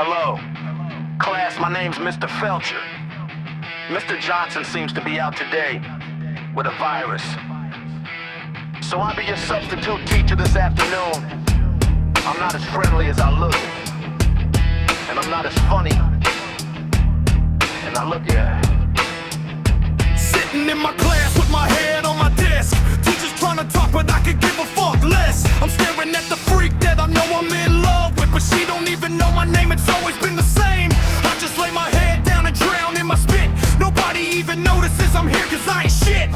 Hello. Class, my name's Mr. Felcher. Mr. Johnson seems to be out today with a virus. So I'll be your substitute teacher this afternoon. I'm not as friendly as I look. And I'm not as funny as I look at. Sitting in my class with my head on my desk. Teacher's trying to talk, but I could give a fuck less. I'm staring at the freak that I know I'm in love with, but she don't even know my name, it's always been the same. I just lay my head down and drown in my spit. Nobody even notices I'm here cause I ain't shit.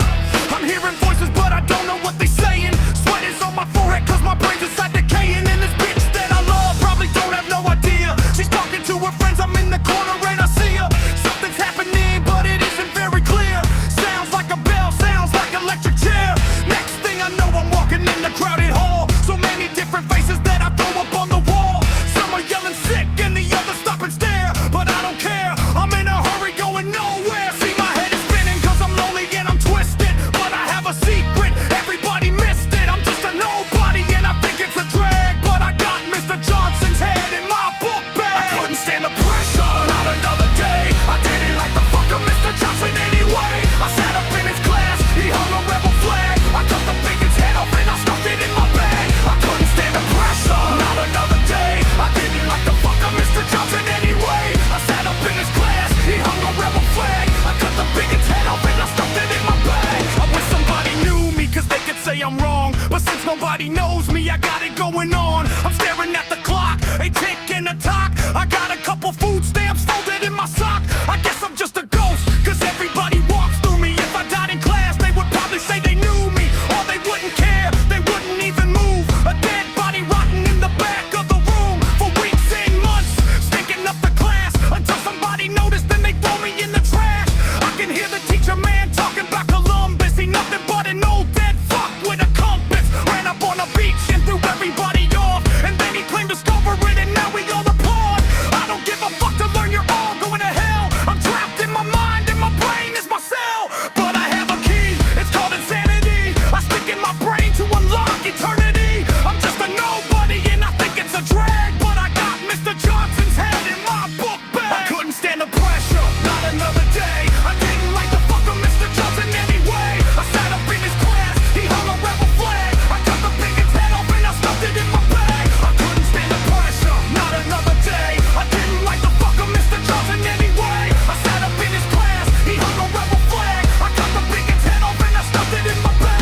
I'm hearing voices but I don't know what they saying. Sweat is on my forehead cause my brain's inside decaying. And this bitch that I love probably don't have no idea. She's talking to her friends, I'm in the corner and I see her. Something's happening but it isn't very clear. Sounds like a bell, sounds like an electric chair. Next thing I know I'm walking in the crowded hall. So many different faces that I throw up on the wall. Some are yelling sick and the others stop and stare. But I don't care, I'm in a hurry going nowhere. See, my head is spinning cause I'm lonely and I'm twisted. But I have a secret, everybody missed it. I'm just a nobody and I think it's a drag. But I got Mr. Johnson's head in my book bag. I couldn't stand the pressure, not another day. I didn't like the fuck of Mr. Johnson anyway. I sat up in his class, he hung a rebel flag. I cut the biggest head off and I stuffed it in my bag. I couldn't stand the pressure, not another day. I didn't like the fuck of Mr. Johnson anyway. I sat up in his class, he hung a rebel flag. I cut the biggest head off and I stuffed it in my bag. I wish somebody knew me cause they could say I'm wrong. But since nobody knows me, I got it going on. I'm staring at the clock, a tick and a tock. I got a couple food stamps folded in my sock. I guess I'm just a ghost cause everybody walks through me. If I died in class, they would probably say they knew me. Or they wouldn't care, they wouldn't even move. A dead body rotting in the back of the room for weeks and months, stinking up the class. Until somebody noticed, then they throw me in the trash. I can hear the teacher man talking about Columbus. He nothing but an old dead fuck with a compass. Ran up on a beach and threw everybody off. And then he claimed discovery and now we all applaud. I don't give a fuck to learn you're all going to hell. I'm trapped in my mind and my brain is my cell. But I have a key, it's called insanity. I stick in my brain to unlock eternity. I'm just a nobody and I think it's a drag. But I got Mr. Johnson's head in my book bag. I couldn't stand the pressure, not another day. I didn't like the fuck of Mr. Johnson anyway. I sat up in his class, he hung a rebel flag. I cut the biggest head off and I stuffed it in my bag. I couldn't stand the pressure, not another day. I didn't like the fuck of Mr. Johnson anyway. I sat up in his class, he hung a rebel flag. I cut the biggest head off and I stuffed it in my bag.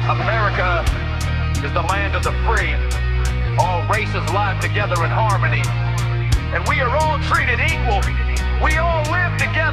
America is the land of the free. All races live together in harmony. And we are all treated equal. We all live together.